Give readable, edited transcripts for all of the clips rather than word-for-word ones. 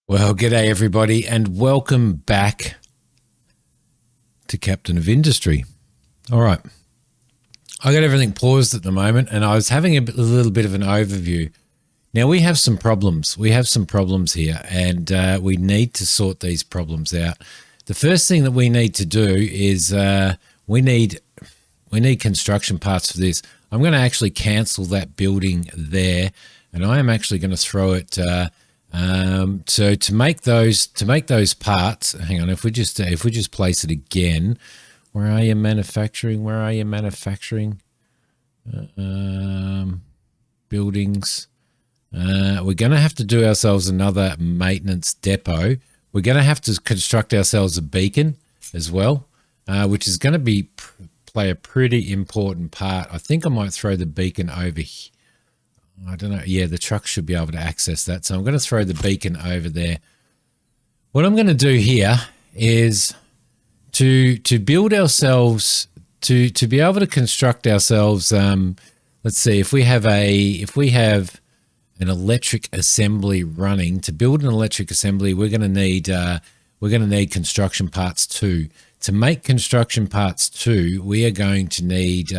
Well, g'day everybody, and welcome back to Captain of Industry. All right, I got everything paused at the moment, and I was having a little bit of an overview. Now we have some problems. We have some problems here, and we need to sort these problems out. The first thing that we need to do is we need construction parts for this. I'm going to actually cancel that building there, and I am actually going to throw it. So to make those parts, hang on. If we just place it again, where are you manufacturing? Where are you manufacturing? Buildings. We're going to have to do ourselves another maintenance depot. We're going to have to construct ourselves a beacon as well, which is going to play a pretty important part. I think I might throw the beacon over here. I don't know. Yeah, the truck should be able to access that. So I'm going to throw the beacon over there. What I'm going to do here is to build ourselves, to be able to construct ourselves. Let's see, if we have an electric assembly running, to build an electric assembly, we're going to need construction parts too. To make construction parts too, we are going to need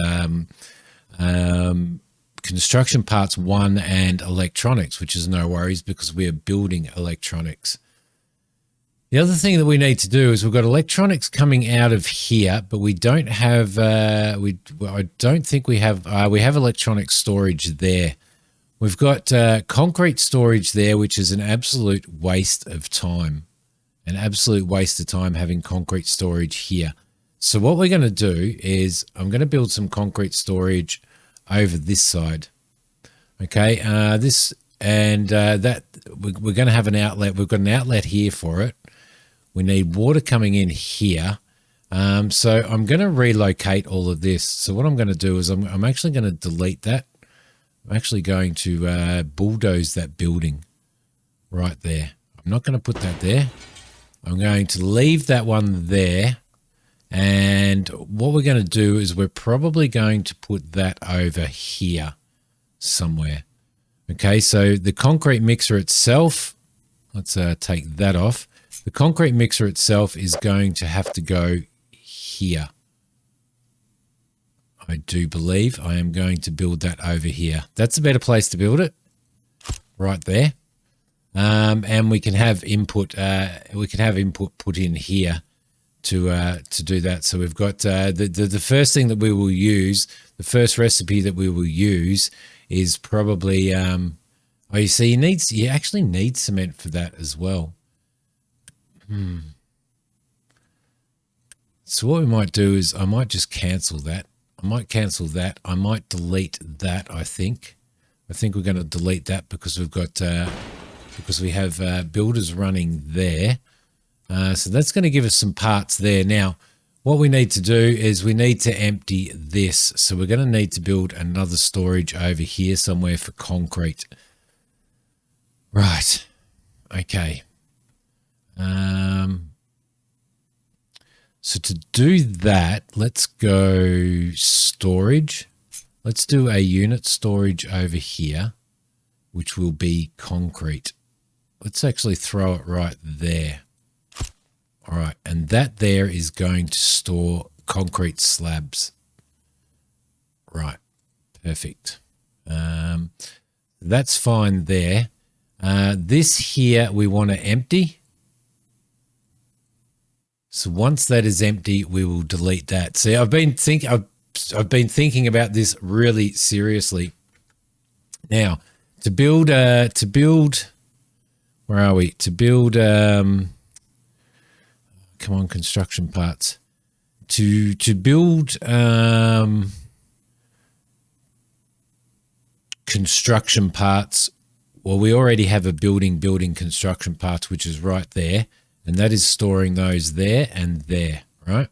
construction parts 1 and electronics, which is no worries because we are building electronics. The other thing that we need to do is we've got electronics coming out of here, but we don't have, I don't think we have electronic storage there. We've got concrete storage there, which is an absolute waste of time. An absolute waste of time having concrete storage here. So what we're going to do is I'm going to build some concrete storage over this side. Okay, that we're going to have an outlet. We've got an outlet here for it. We need water coming in here. So I'm going to relocate all of this. So what I'm going to do is I'm actually going to delete that. I'm actually going to bulldoze that building right there. I'm not going to put that there. I'm going to leave that one there. And what we're going to do is we're probably going to put that over here somewhere. Okay, so the concrete mixer itself, let's take that off. The concrete mixer itself is going to have to go here. I do believe I am going to build that over here. That's a better place to build it, right there. And we can have input. Put in here to do that. So we've got the first thing that we will use, the first recipe that we will use is probably you actually need cement for that as well. So what we might do is I might just cancel that. I might cancel that. I might delete that. I think we're going to delete that because we've got because we have builders running there. So that's going to give us some parts there. Now, what we need to do is we need to empty this. So we're going to need to build another storage over here somewhere for concrete. Right. Okay. So to do that, let's go storage. Let's do a unit storage over here, which will be concrete. Let's actually throw it right there. All right, and that there is going to store concrete slabs. Right, perfect. That's fine there. This here we want to empty. So once that is empty, we will delete that. See, I've been thinking about this really seriously. Now, to build, where are we? To build, come on, construction parts. To build construction parts, well, we already have a building construction parts, which is right there, and that is storing those there and there, right?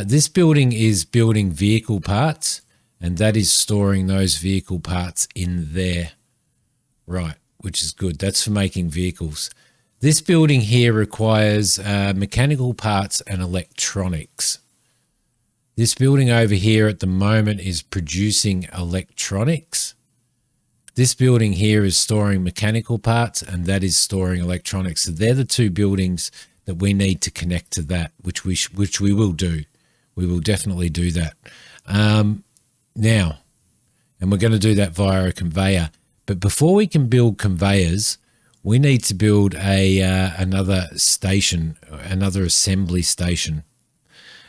This building is building vehicle parts, and that is storing those vehicle parts in there, right, which is good. That's for making vehicles. This building here requires mechanical parts and electronics. This building over here at the moment is producing electronics. This building here is storing mechanical parts, and that is storing electronics. So they're the two buildings that we need to connect to that, which we will do. We will definitely do that. Now, and we're going to do that via a conveyor. But before we can build conveyors, we need to build another station, another assembly station.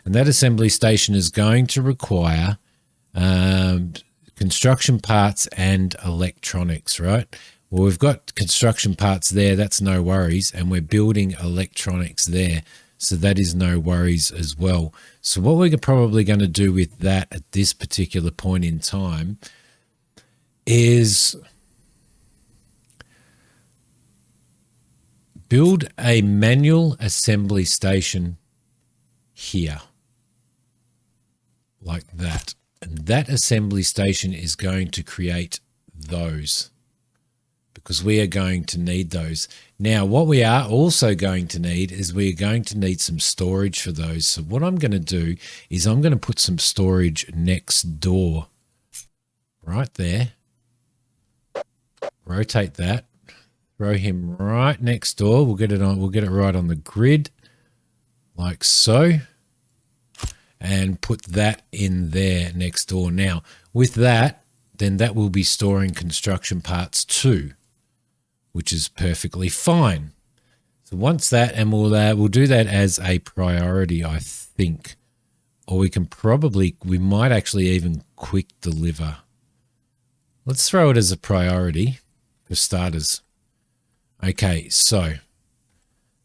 And that assembly station is going to require construction parts and electronics, right? Well, we've got construction parts there. That's no worries. And we're building electronics there. So that is no worries as well. So what we're probably going to do with that at this particular point in time is build a manual assembly station here, like that. And that assembly station is going to create those, because we are going to need those. Now, what we are also going to need is we're going to need some storage for those. So what I'm going to do is I'm going to put some storage next door, right there. Rotate that, throw him right next door. We'll get it on. We'll get it right on the grid, like so, and put that in there next door. Now, with that, then that will be storing construction parts too, which is perfectly fine. So once that, and we'll do that as a priority, I think, or we might actually even quick deliver. Let's throw it as a priority for starters. Okay, so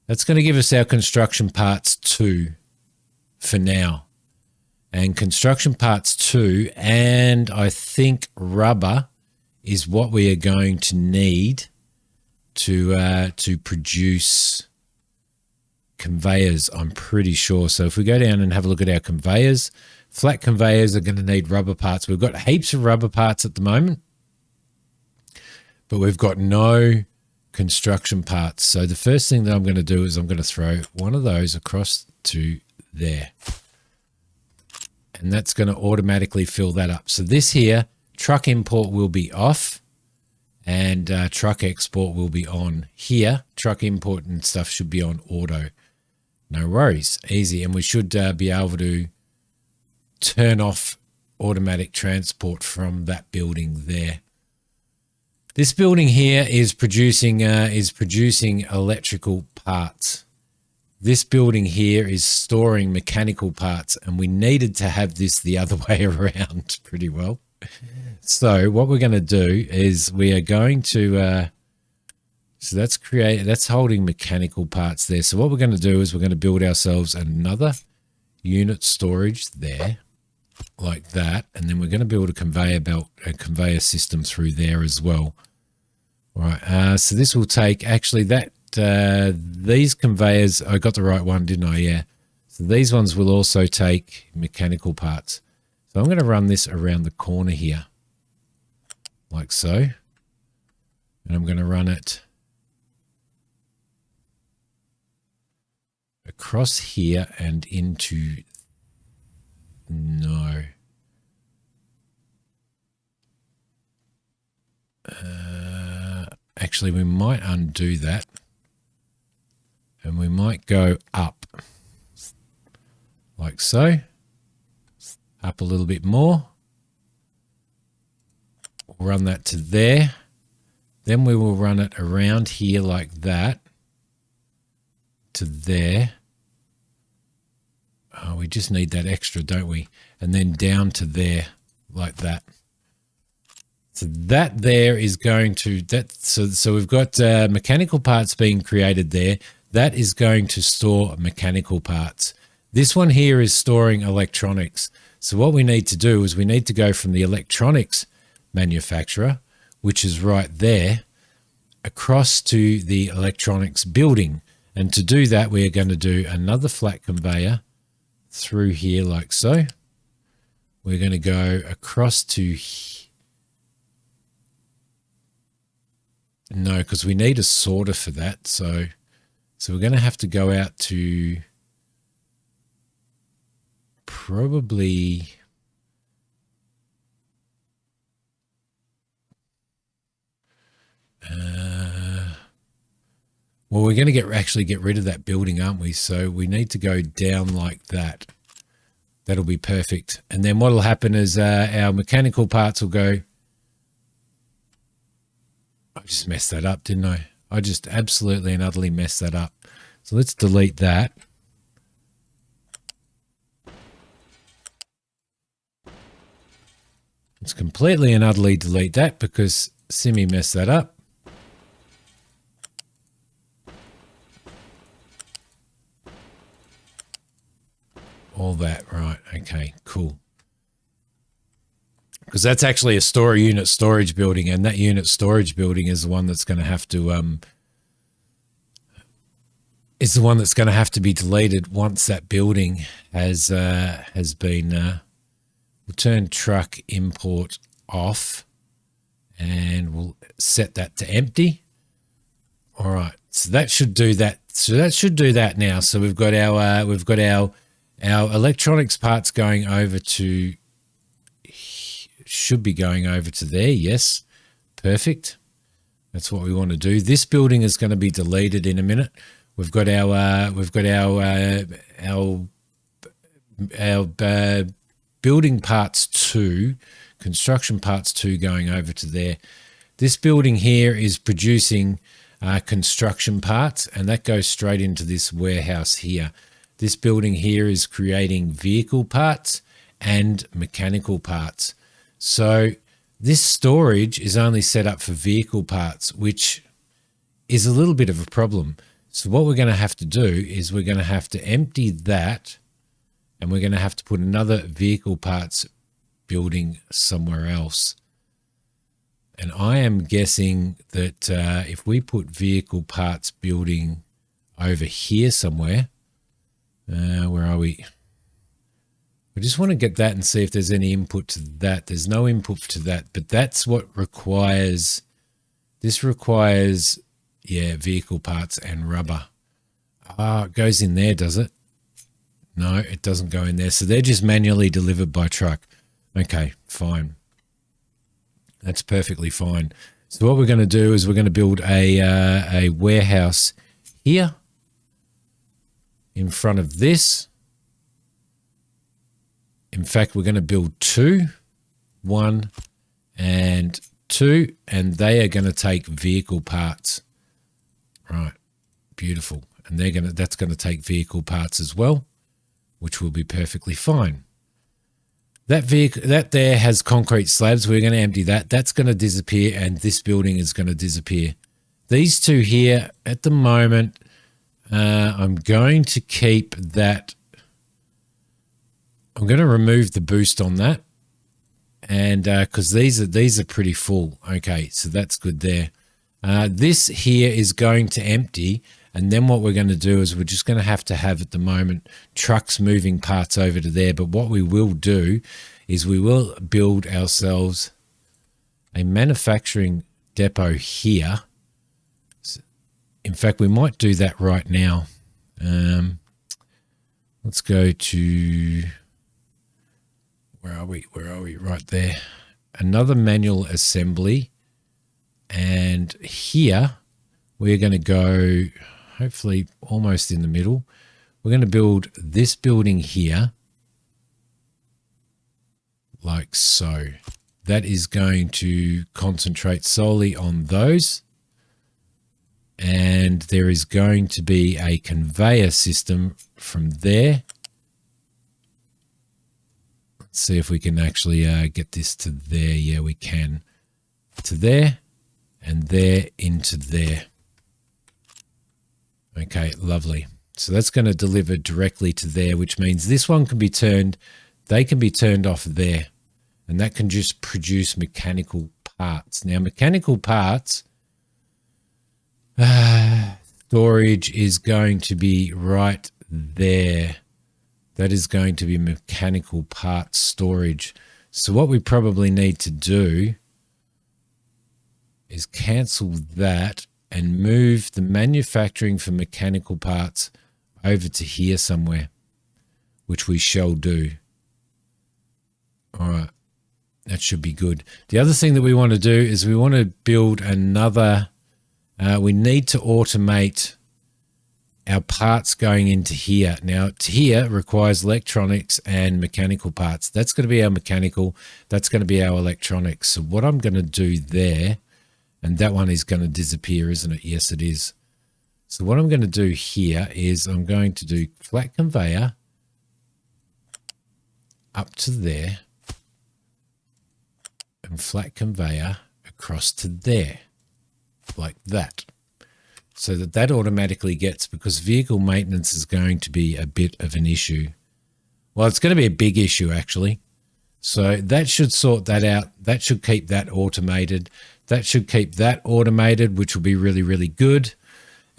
that's going to give us our construction parts 2 for now. And construction parts 2, and I think rubber is what we are going to need to produce conveyors, I'm pretty sure. So if we go down and have a look at our conveyors, flat conveyors are going to need rubber parts. We've got heaps of rubber parts at the moment, but we've got no construction parts. So the first thing that I'm going to do is I'm going to throw one of those across to there. And that's going to automatically fill that up. So this here, truck import will be off, and truck export will be on. Here, truck import and stuff should be on auto. No worries, easy. And we should be able to turn off automatic transport from that building there. This building here is producing electrical parts. This building here is storing mechanical parts, and we needed to have this the other way around pretty well. So what we're going to do is we are going to, so that's holding mechanical parts there. So what we're going to do is we're going to build ourselves another unit storage there, like that. And then we're going to build a conveyor belt, a conveyor system through there as well. All right. So this will take actually that, these conveyors, I got the right one, didn't I? Yeah. So these ones will also take mechanical parts. So I'm going to run this around the corner here, like so. And I'm going to run it across here and into, no. Actually, we might undo that. And we might go up, like so. Up a little bit more. We'll run that to there. Then we will run it around here like that to there. Oh, we just need that extra, don't we? And then down to there like that. So that there is going to, so we've got mechanical parts being created there. That is going to store mechanical parts. This one here is storing electronics. So what we need to do is we need to go from the electronics manufacturer, which is right there, across to the electronics building. And to do that, we are going to do another flat conveyor through here like so. We're going to go across to, no, because we need a sorter for that. So we're going to have to go out to probably, Well, we're going to actually get rid of that building, aren't we? So we need to go down like that. That'll be perfect. And then what will happen is our mechanical parts will go. I just messed that up, didn't I? I just absolutely and utterly messed that up. So let's delete that. Let's completely and utterly delete that because Simi messed that up. All that, right. Okay, cool. Because that's actually a unit storage building, and that unit storage building is the one that's going to have to be deleted once that building has been we'll turn truck import off and we'll set that to empty. All right. So that should do that. Now. So we've got our electronics parts going over to, should be going over to there. Yes. Perfect. That's what we want to do. This building is going to be deleted in a minute. We've got our building parts 2, construction parts 2 going over to there. This building here is producing construction parts, and that goes straight into this warehouse here. This building here is creating vehicle parts and mechanical parts. So this storage is only set up for vehicle parts, which is a little bit of a problem. So what we're going to have to do is we're going to have to empty that, and we're going to have to put another vehicle parts building somewhere else. And I am guessing that if we put vehicle parts building over here somewhere, where are we? I just want to get that and see if there's any input to that. There's no input to that, but that's what requires. This requires, yeah, vehicle parts and rubber. Ah, it goes in there, does it? No, it doesn't go in there. So they're just manually delivered by truck. Okay, fine. That's perfectly fine. So what we're going to do is we're going to build a warehouse here in front of this. In fact, we're going to build 2, 1 and 2, and they are going to take vehicle parts. Right, beautiful. And that's going to take vehicle parts as well, which will be perfectly fine. That there has concrete slabs. We're going to empty that. That's going to disappear, and this building is going to disappear. These two here at the moment, I'm going to keep that. I'm going to remove the boost on that, and because these are pretty full. Okay, so that's good there. This here is going to empty, and then what we're going to do is we're just going to have at the moment trucks moving parts over to there. But what we will do is we will build ourselves a manufacturing depot here. In fact, we might do that right now. Let's go to, where are we? Right there. Another manual assembly. And here we're going to go, hopefully almost in the middle. We're going to build this building here like so. That is going to concentrate solely on those. And there is going to be a conveyor system from there. Let's see if we can actually get this to there. Yeah, we can. To there and there into there. Okay, lovely. So that's going to deliver directly to there, which means this one can be turned, they can be turned off there. And that can just produce mechanical parts. Now, mechanical parts, storage is going to be right there. That is going to be mechanical parts storage. So what we probably need to do is cancel that and move the manufacturing for mechanical parts over to here somewhere, which we shall do. All right, that should be good. The other thing that we want to do is we want to build another We need to automate our parts going into here. Now, here requires electronics and mechanical parts. That's going to be our mechanical. That's going to be our electronics. So what I'm going to do there, and that one is going to disappear, isn't it? Yes, it is. So what I'm going to do here is I'm going to do flat conveyor up to there and flat conveyor across to there, like that. So that automatically gets, because vehicle maintenance is going to be a bit of an issue. Well, it's going to be a big issue, actually. So that should sort that out. That should keep that automated. That should keep that automated, which will be really, really good.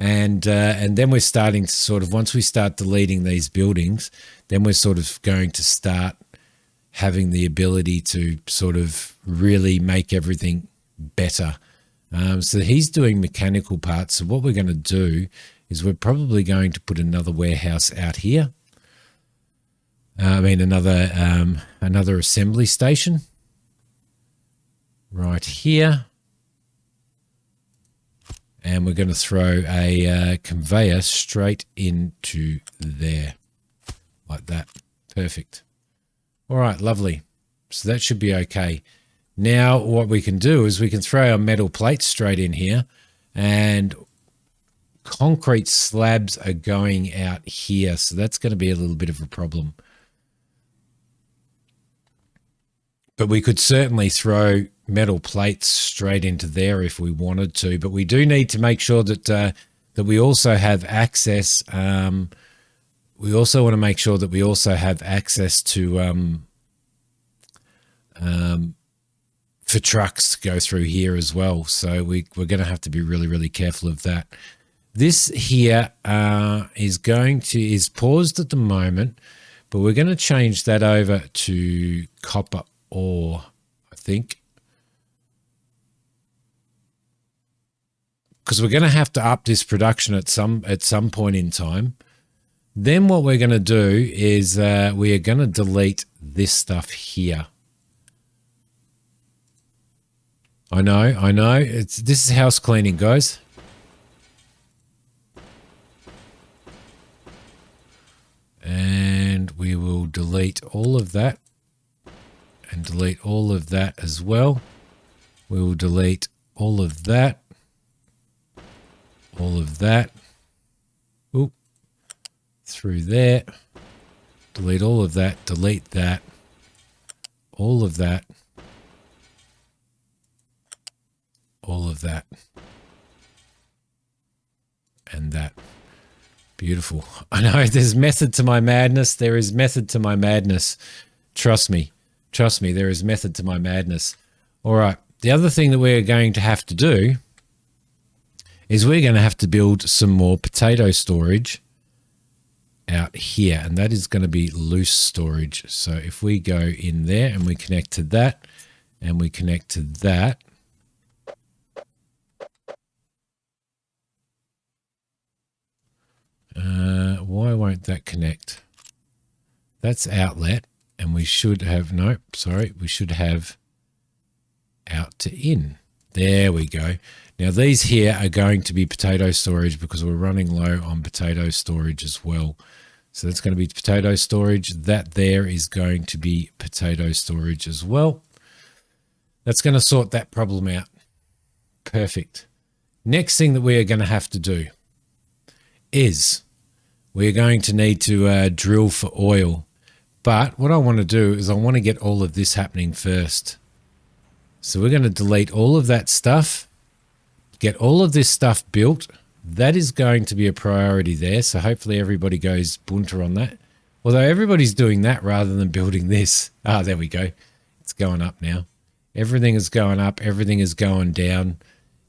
And then we're starting to sort of, once we start deleting these buildings, then we're sort of going to start having the ability to sort of really make everything better. So he's doing mechanical parts. So what we're going to do is we're probably going to put another warehouse out here. Another assembly station right here. And we're going to throw a conveyor straight into there, like that. Perfect. All right, lovely. So that should be okay. Now what we can do is we can throw our metal plates straight in here, and concrete slabs are going out here. So that's going to be a little bit of a problem. But we could certainly throw metal plates straight into there if we wanted to. But we do need to make sure that that we also have access. We also want to make sure that we also have access to for trucks to go through here as well. So we're going to have to be really, really careful of that. This here is paused at the moment, but we're going to change that over to copper ore, I think, because we're going to have to up this production at some point in time. Then what we're going to do is we are going to delete this stuff here. I know. This is house cleaning, guys. And we will delete all of that and delete all of that as well. We will delete all of that, Oop. Through there, delete all of that, delete that, all of that, all of that, and that. Beautiful. I know there's method to my madness. There is method to my madness. Trust me. Trust me, there is method to my madness. All right. The other thing that we're going to have to do is we're going to have to build some more potato storage out here, and that is going to be loose storage. So if we go in there and we connect to that and we connect to that, why won't that connect? That's outlet, and we should have, nope, sorry, we should have out to in. There we go. Now these here are going to be potato storage because we're running low on potato storage as well. So that's going to be potato storage. That there is going to be potato storage as well. That's going to sort that problem out. Perfect. Next thing that we are going to have to do is we're going to need to drill for oil. But what I want to do is I want to get all of this happening first. So we're going to delete all of that stuff, get all of this stuff built. That is going to be a priority there. So hopefully everybody goes bunter on that. Although everybody's doing that rather than building this. Ah, there we go. It's going up now. Everything is going up. Everything is going down.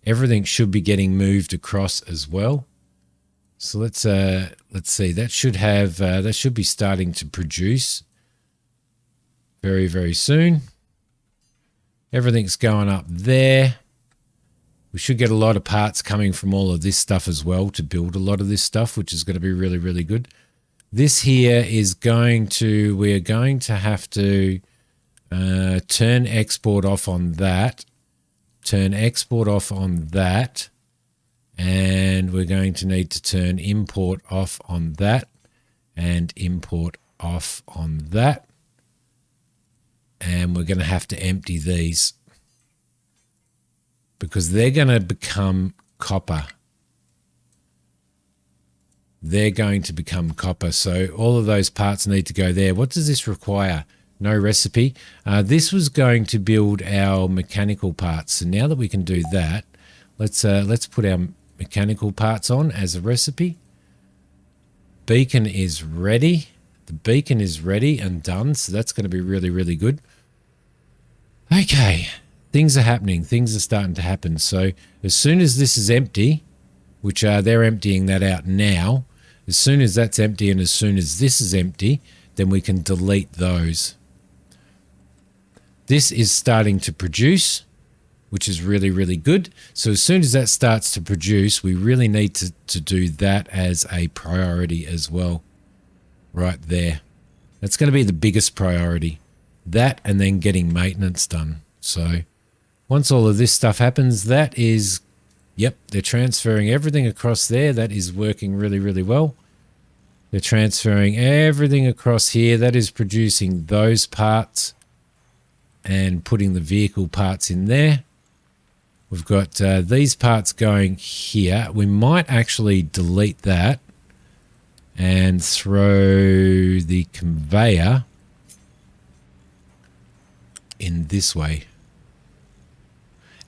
Everything should be getting moved across as well. So let's see. That should be starting to produce very, very soon. Everything's going up there. We should get a lot of parts coming from all of this stuff as well to build a lot of this stuff, which is going to be really, really good. This here is we are going to have to turn export off on that, turn export off on that, And we're going to need to turn import off on that and import off on that. And we're going to have to empty these because they're going to become copper. They're going to become copper. So all of those parts need to go there. What does this require? No recipe. This was going to build our mechanical parts. So now that we can do that, let's put our mechanical parts on as a recipe. Beacon is ready. The beacon is ready and done. So that's going to be really, really good. Okay. Things are happening. Things are starting to happen. So as soon as this is empty, which they're emptying that out now, as soon as that's empty and as soon as this is empty, then we can delete those. This is starting to produce, which is really, really good. So as soon as that starts to produce, we really need to do that as a priority as well. Right there. That's going to be the biggest priority. That and then getting maintenance done. So once all of this stuff happens, that is, yep, they're transferring everything across there. That is working really, really well. They're transferring everything across here. That is producing those parts and putting the vehicle parts in there. We've got these parts going here. We might actually delete that and throw the conveyor in this way.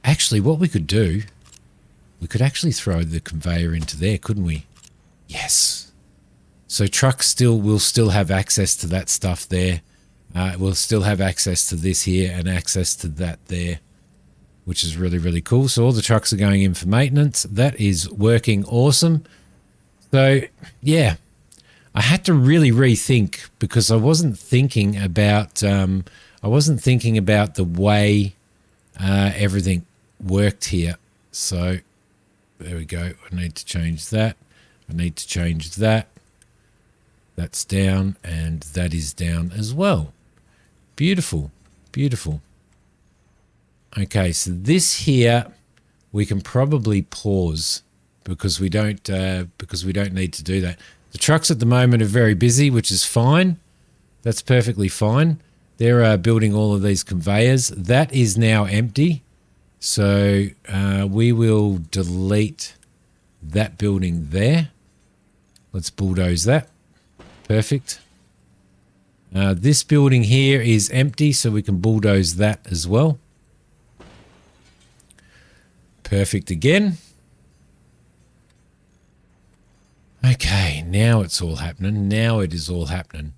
Actually, what we could do, we could actually throw the conveyor into there, couldn't we? Yes. So trucks will still have access to that stuff there. We'll still have access to this here and access to that there, which is really, really cool. So all the trucks are going in for maintenance. That is working awesome. So, yeah, I had to really rethink because I wasn't thinking about the way everything worked here. So there we go. I need to change that. I need to change that. That's down and that is down as well. Beautiful, beautiful. Okay, so this here we can probably pause because we don't need to do that. The trucks at the moment are very busy, which is fine. That's perfectly fine. They're building all of these conveyors. That is now empty. So we will delete that building there. Let's bulldoze that. Perfect. This building here is empty, so we can bulldoze that as well. Perfect again. Okay, now it's all happening. Now it is all happening.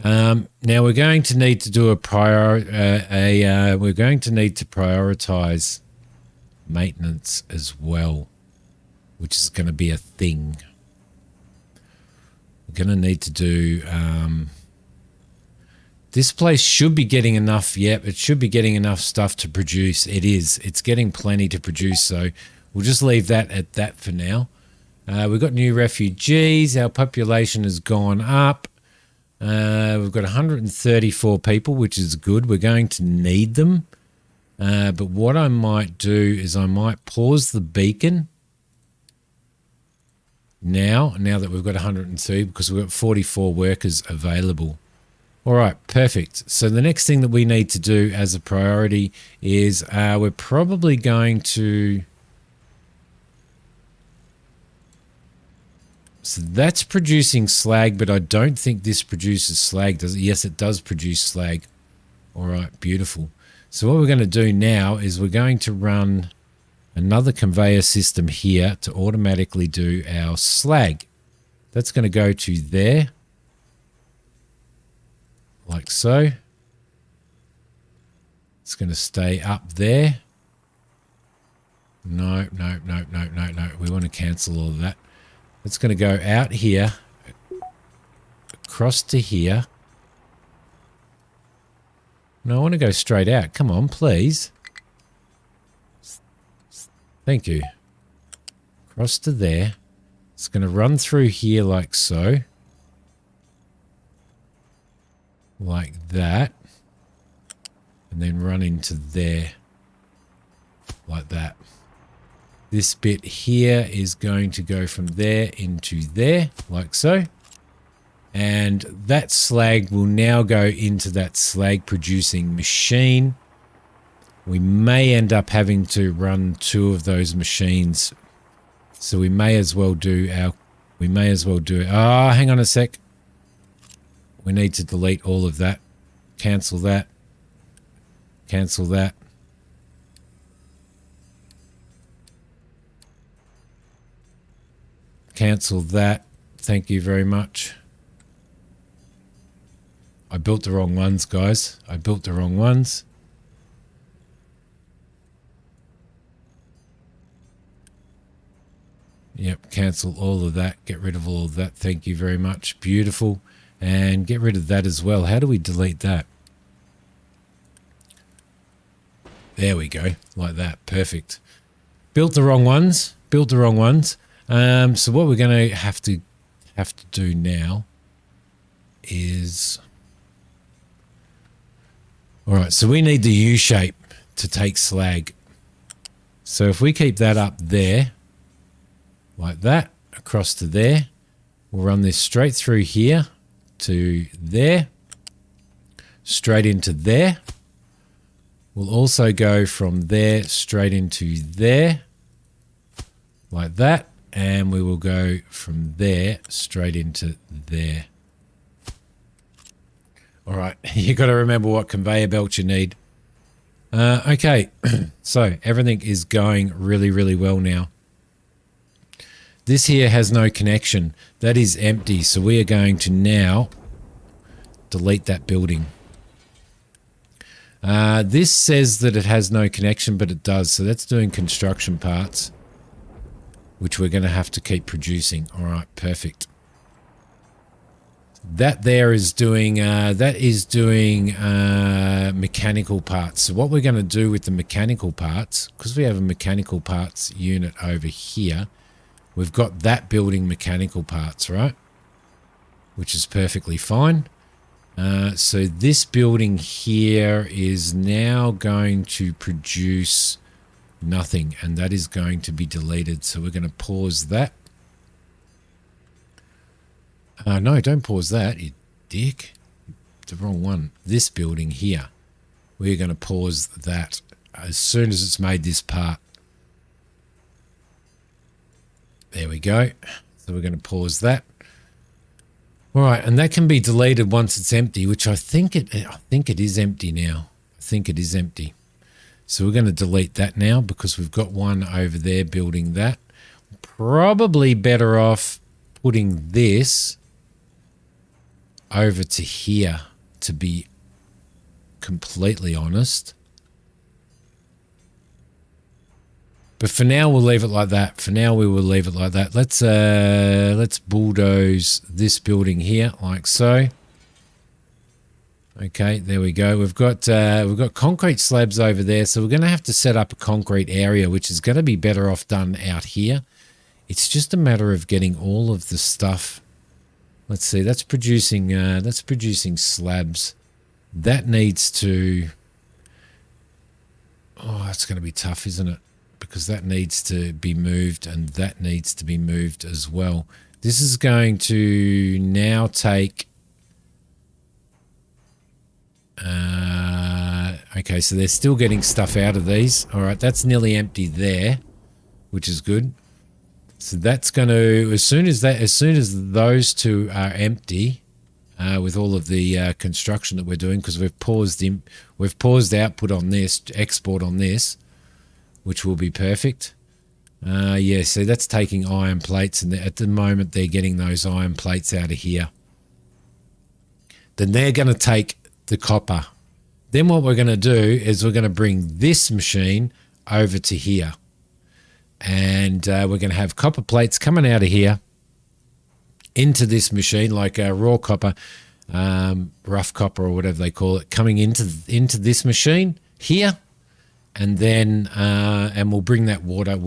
Now we're going to need to do we're going to need to prioritize maintenance as well, which is going to be a thing. We're going to need to do this place should be getting enough. Yep, it should be getting enough stuff to produce. It is. It's getting plenty to produce, so we'll just leave that at that for now. We've got new refugees. Our population has gone up. We've got 134 people, which is good. We're going to need them. But what I might do is I might pause the beacon now that we've got 102 because we've got 44 workers available. All right, perfect. So the next thing that we need to do as a priority is we're probably going to... So that's producing slag, but I don't think this produces slag, does it? Yes, it does produce slag. All right, beautiful. So what we're going to do now is we're going to run another conveyor system here to automatically do our slag. That's going to go to there, like so. It's going to stay up there. No. We want to cancel all of that. It's going to go out here, across to here. No, I want to go straight out. Come on, please. Thank you. Across to there. It's going to run through here like so. Like that. And then run into there. Like that. This bit here is going to go from there into there, like so. And that slag will now go into that slag producing machine. We may end up having to run 2 of those machines. So we may as well do it. Oh, hang on a sec. We need to delete all of that. Cancel that. Cancel that. Cancel that. Thank you very much. I built the wrong ones, guys. I built the wrong ones. Yep, cancel all of that. Get rid of all of that. Thank you very much. Beautiful. And get rid of that as well. How do we delete that? There we go. Like that. Perfect. Built the wrong ones. Built the wrong ones. So what we're going to have to do now is... All right, so we need the U shape to take slag. So if we keep that up there, like that, across to there, we'll run this straight through here to there, straight into there. We'll also go from there straight into there, like that, and we will go from there straight into there. All right, you got to remember what conveyor belt you need. Okay, so everything is going really, really well now. This here has no connection. That is empty, so we are going to now delete that building. This says that it has no connection, but it does, so that's doing construction parts, which we're going to have to keep producing. All right, perfect. That there is doing mechanical parts. So what we're going to do with the mechanical parts, because we have a mechanical parts unit over here, we've got that building mechanical parts, right? Which is perfectly fine. So this building here is now going to produce nothing, and that is going to be deleted. So we're going to pause that. No, don't pause that, you dick. The wrong one. This building here. We're going to pause that as soon as it's made this part. There we go. So we're going to pause that. All right, and that can be deleted once it's empty, which I think it is empty now. I think it is empty. So we're going to delete that now because we've got one over there building that. Probably better off putting this over to here, to be completely honest. But for now, we'll leave it like that. For now, we will leave it like that. Let's bulldoze this building here, like so. Okay, there we go. We've got concrete slabs over there, so we're going to have to set up a concrete area, which is going to be better off done out here. It's just a matter of getting all of the stuff. Let's see, that's producing slabs. That needs to... Oh, that's going to be tough, isn't it? Because that needs to be moved and that needs to be moved as well. This is going to now take... okay, so they're still getting stuff out of these. All right, that's nearly empty there, which is good. So that's going to, as soon as those two are empty, with all of the construction that we're doing, because we've paused output on this, export on this, which will be perfect. Yeah, so that's taking iron plates, and at the moment they're getting those iron plates out of here. Then they're going to take the copper. Then what we're going to do is we're going to bring this machine over to here. And we're going to have copper plates coming out of here into this machine, like raw copper, rough copper or whatever they call it, coming into this machine here. And then and we'll bring that water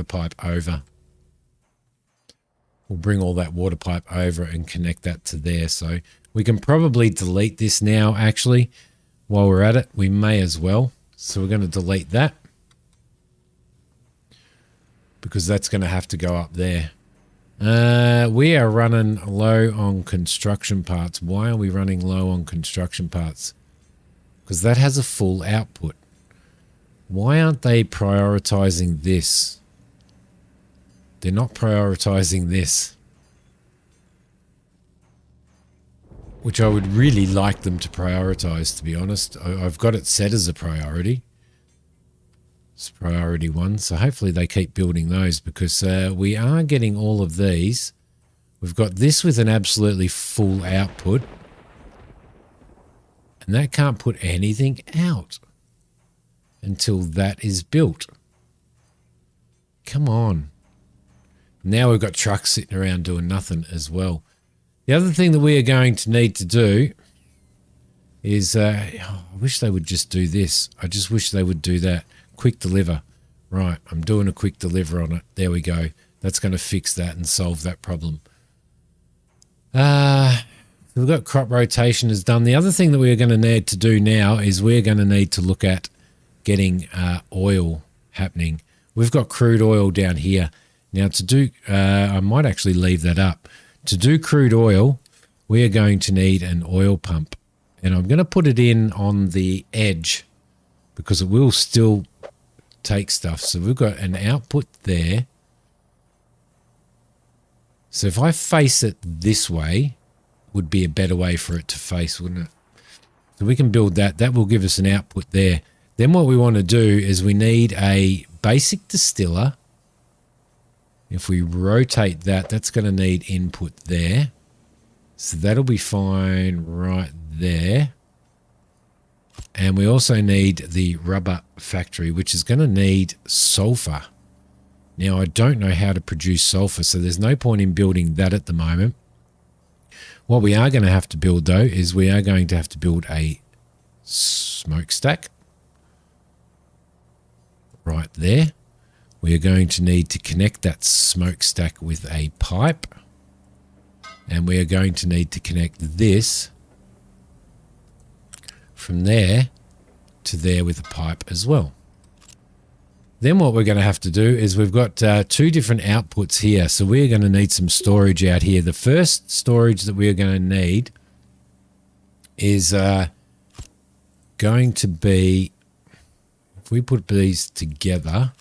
pipe over. We'll bring all that water pipe over and connect that to there. So we can probably delete this now, actually. While we're at it, we may as well. So we're going to delete that. because that's going to have to go up there. We are running low on construction parts. Why are we running low on construction parts? Because that has a full output. Why aren't they prioritizing this? They're not prioritizing this, which I would really like them to prioritize, to be honest. I've got it set as a priority. It's priority 1, so hopefully they keep building those, because we are getting all of these. We've got this with an absolutely full output, and that can't put anything out until that is built. Come on. Now we've got trucks sitting around doing nothing as well. The other thing that we are going to need to do is, I wish they would just do this. I just wish they would do that. Quick deliver. Right, I'm doing a quick deliver on it. There we go. That's going to fix that and solve that problem. We've got crop rotation is done. The other thing that we're going to need to do now is we're going to need to look at getting oil happening. We've got crude oil down here. Now to do, I might actually leave that up. To do crude oil, we are going to need an oil pump. And I'm going to put it in on the edge because it will still take stuff. So we've got an output there. So if I face it this way, would be a better way for it to face, wouldn't it? So we can build that. That will give us an output there. Then what we want to do is we need a basic distiller. If we rotate that, that's going to need input there. So that'll be fine right there. And we also need the rubber factory, which is going to need sulfur. Now, I don't know how to produce sulfur, so there's no point in building that at the moment. What we are going to have to build, though, is we are going to have to build a smokestack right there. We are going to need to connect that smokestack with a pipe. And we are going to need to connect this from there to there with a pipe as well. Then what we're going to have to do is we've got 2 different outputs here. So we're going to need some storage out here. The first storage that we're going to need is going to be, if we put these together,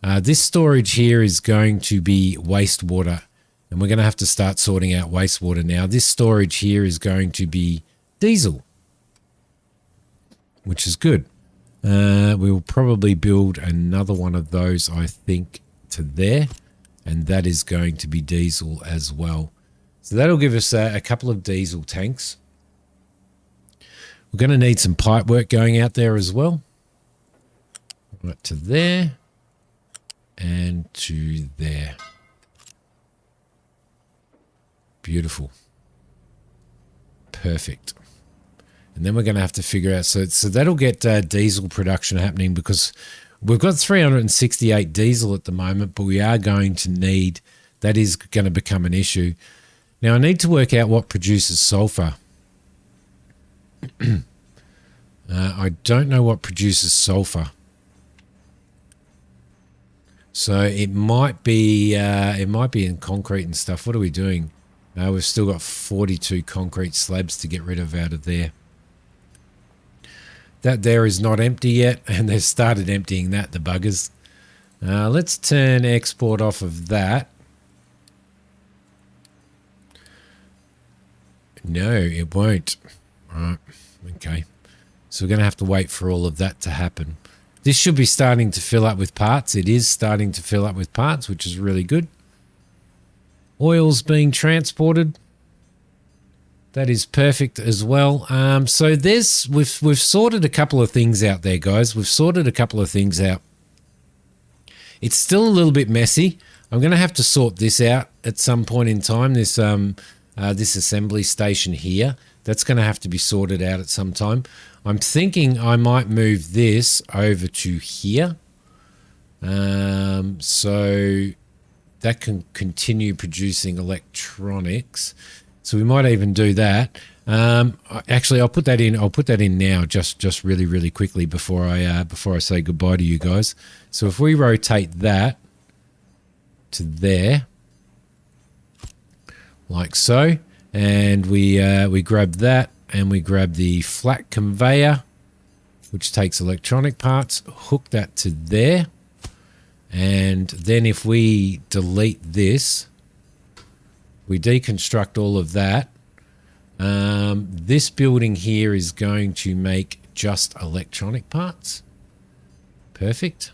this storage here is going to be wastewater. And we're going to have to start sorting out wastewater now. This storage here is going to be diesel, which is good. We will probably build another one of those, I think, to there. And that is going to be diesel as well. So that'll give us a couple of diesel tanks. We're going to need some pipe work going out there as well. Right to there and to there. Beautiful. Perfect. And then we're going to have to figure out, so that'll get diesel production happening because we've got 368 diesel at the moment, but we are going to need, that is going to become an issue. Now I need to work out what produces sulfur. I don't know what produces sulfur. So it might be in concrete and stuff. What are we doing? We've still got 42 concrete slabs to get rid of out of there. That there is not empty yet, and they've started emptying that, the buggers. Let's turn export off of that. No, it won't. All right, okay. So we're going to have to wait for all of that to happen. This should be starting to fill up with parts. It is starting to fill up with parts, which is really good. Oil's being transported. That is perfect as well. So we've sorted a couple of things out there, guys. We've sorted a couple of things out. It's still a little bit messy. I'm going to have to sort this out at some point in time. This assembly station here, that's going to have to be sorted out at some time. I'm thinking I might move this over to here. So that can continue producing electronics. So we might even do that. Actually, I'll put that in. I'll put that in now, just really, really quickly before I say goodbye to you guys. So if we rotate that, to there, like so. And we grab that, and we grab the flat conveyor, which takes electronic parts, hook that to there. And then if we delete this, we deconstruct all of that. This building here is going to make just electronic parts. Perfect.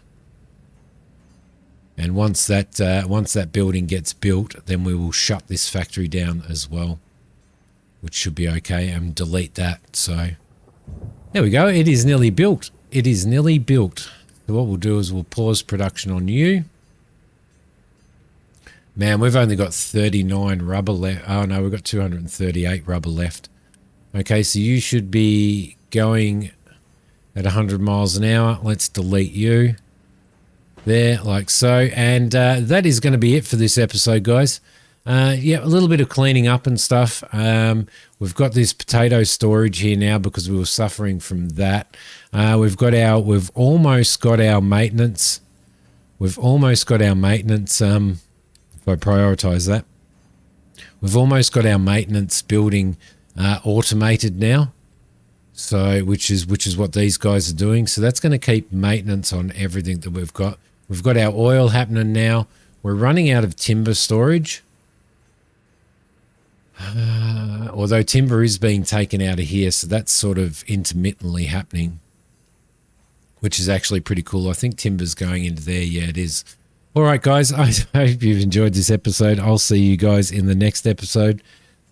And once that building gets built, then we will shut this factory down as well, which should be okay, and delete that. So there we go. It is nearly built. It is nearly built. So what we'll do is we'll pause production on you. Man, we've only got 39 rubber left. Oh no, we've got 238 rubber left. Okay, so you should be going at 100 miles an hour. Let's delete you. There, like so. And that is going to be it for this episode, guys. Yeah, a little bit of cleaning up and stuff. We've got this potato storage here now because we were suffering from that. We've almost got our maintenance. We've almost got our maintenance. If I prioritize that, we've almost got our maintenance building automated now. So, which is what these guys are doing. So that's going to keep maintenance on everything that we've got. We've got our oil happening now. We're running out of timber storage. Although timber is being taken out of here, so that's sort of intermittently happening, which is actually pretty cool. I think timber's going into there. Yeah, it is. All right, guys, I hope you've enjoyed this episode. I'll see you guys in the next episode.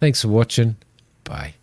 Thanks for watching. Bye.